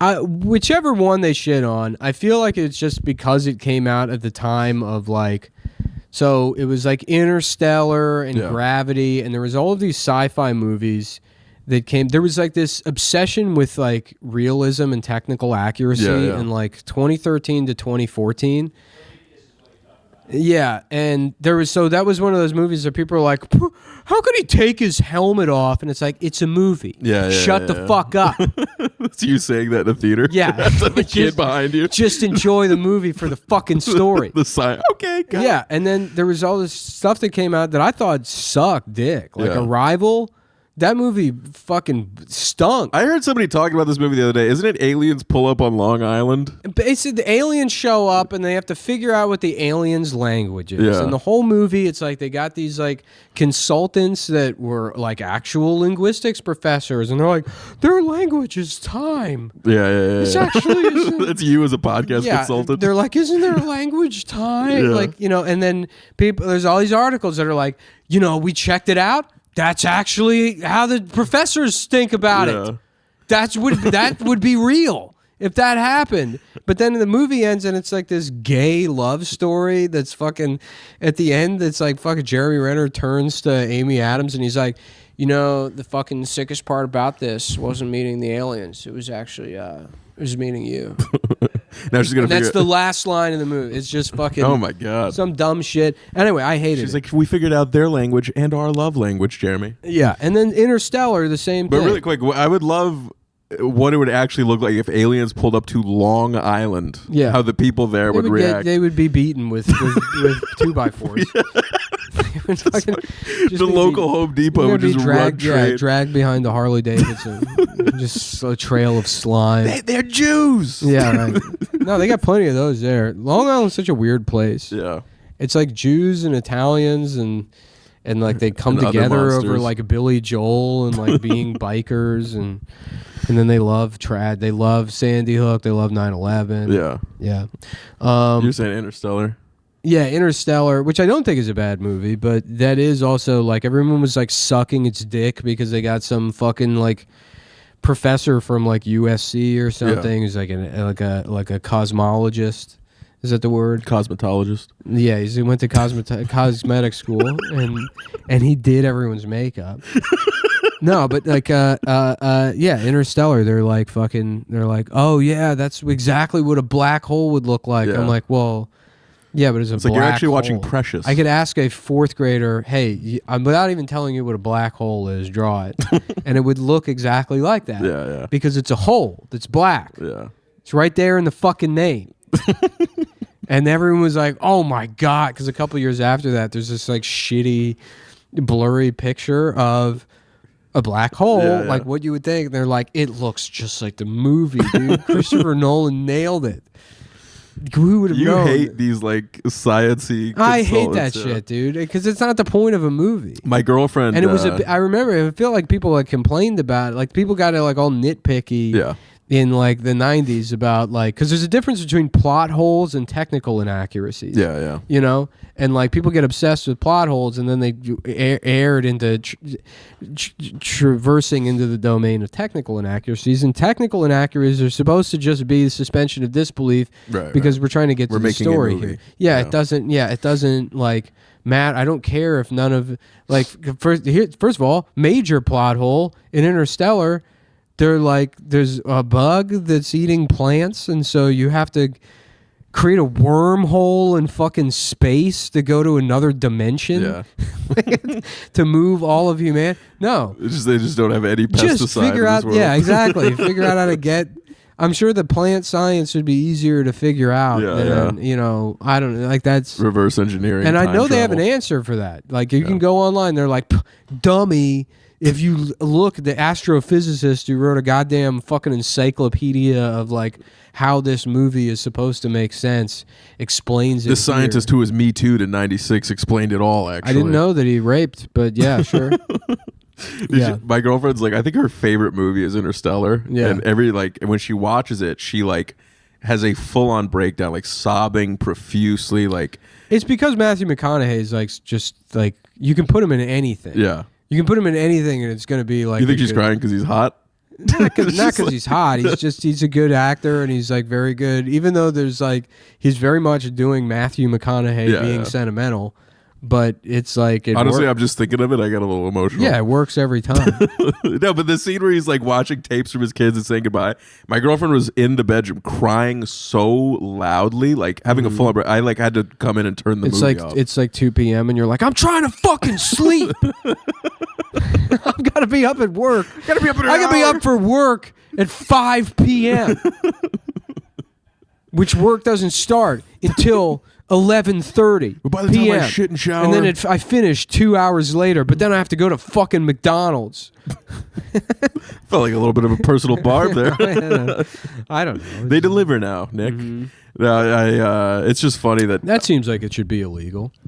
Whichever one they shit on, I feel like it's just because it came out at the time of like, so it was like Interstellar and Gravity, and there was all of these sci-fi movies that came. There was like this obsession with like realism and technical accuracy in like 2013 to 2014. Yeah, and that was one of those movies that people are like, how could he take his helmet off? And it's like, it's a movie. Shut the fuck up. It's you saying that in a theater. Yeah. The kid behind you. Just enjoy the movie for the fucking story. Okay, got yeah, and then there was all this stuff that came out that I thought sucked dick. Like Arrival. That movie fucking stunk. I heard somebody talking about this movie the other day. Isn't it aliens pull up on Long Island? Basically, the aliens show up and they have to figure out what the aliens' language is. Yeah. And the whole movie, it's like they got these like consultants that were like actual linguistics professors, and they're like, their language is time. Yeah. It's actually that's you as a podcast consultant. They're like, isn't their language time? Like, and then there's all these articles that are like, we checked it out. That's actually how the professors think about it. That would be real if that happened. But then the movie ends and it's like this gay love story that's fucking at the end. It's like fucking Jeremy Renner turns to Amy Adams and he's like, the fucking sickest part about this wasn't meeting the aliens. It was actually it was meeting you. Now she's gonna. That's the last line in the movie. It's just fucking. Oh my god. Some dumb shit. Anyway, I hated it. She's like, we figured out their language and our love language, Jeremy. Yeah, and then Interstellar, the same thing. But really quick, I would love what it would actually look like if aliens pulled up to Long Island. Yeah, how the people there would react. They would be beaten with 2x4s. The local Home Depot would just dragged behind the Harley Davidson, just a trail of slime. They're Jews. Yeah, right. No, they got plenty of those there. Long Island's such a weird place. Yeah, it's like Jews and Italians and like they come together over like Billy Joel and like being bikers and then they love trad. They love Sandy Hook. They love 9/11. Yeah. You're saying Interstellar. Yeah, Interstellar, which I don't think is a bad movie, but that is also like everyone was like sucking its dick because they got some fucking like professor from like USC or something who's like a cosmologist. Is that the word? Cosmetologist. Yeah, he went to cosmetic school and he did everyone's makeup. No, but like Interstellar, they're like, oh yeah, that's exactly what a black hole would look like. I'm like, well, yeah, but it's like you're actually watching Precious. I could ask a fourth grader, hey, without even telling you what a black hole is, draw it. And it would look exactly like that. Yeah. Because it's a hole that's black. Yeah. It's right there in the fucking name. And everyone was like, oh my God. Because a couple years after that, there's this like shitty, blurry picture of a black hole, like what you would think. And they're like, it looks just like the movie, dude. Christopher Nolan nailed it. Who would have known? You hate these like science-y I hate that shit, dude, because it's not the point of a movie. My girlfriend, and it was I remember, I feel like people like complained about it. Like people got it like all nitpicky in like the 90s about like, because there's a difference between plot holes and technical inaccuracies. Yeah. And like people get obsessed with plot holes and then they erred into traversing into the domain of technical inaccuracies. And technical inaccuracies are supposed to just be the suspension of disbelief because we're trying to get to the story here. Yeah, it doesn't like Matt, I don't care if none of like first of all, major plot hole in Interstellar. They're like, there's a bug that's eating plants, and so you have to create a wormhole in fucking space to go to another dimension to move all of humanity. No, they just don't have any pesticides. Just figure out, exactly. Figure out how to get. I'm sure the plant science would be easier to figure out than I don't know. Like that's reverse engineering, and I know they have an answer for that. Like you can go online. They're like, dummy. If you look, the astrophysicist who wrote a goddamn fucking encyclopedia of like how this movie is supposed to make sense explains it. The scientist who was Me Too'd in '96 explained it all. Actually, I didn't know that he raped, but yeah, sure. My girlfriend's like, I think her favorite movie is Interstellar. Yeah, and when she watches it, she like has a full on breakdown, like sobbing profusely. Like it's because Matthew McConaughey is like just like you can put him in anything. Yeah. You can put him in anything and it's going to be like... You think she's crying because he's hot? Not because he's hot. He's a good actor, and he's like very good. Even though there's like he's very much doing Matthew McConaughey being sentimental, but it's like honestly, I'm just thinking of it. I got a little emotional. Yeah, it works every time. No, but the scene where he's like watching tapes from his kids and saying goodbye. My girlfriend was in the bedroom crying so loudly, like having a full on. I like had to come in and turn the movie off. It's like 2 p.m. and you're like, I'm trying to fucking sleep. I've got to be up at work. I got to be up for work at 5 p.m. Which work doesn't start until 11:30 by the time I shit and shower. And then I finish 2 hours later, but then I have to go to fucking McDonald's. Felt like a little bit of a personal barb there. I don't know. They deliver now, Nick. Mm-hmm. It's just funny that seems like it should be illegal.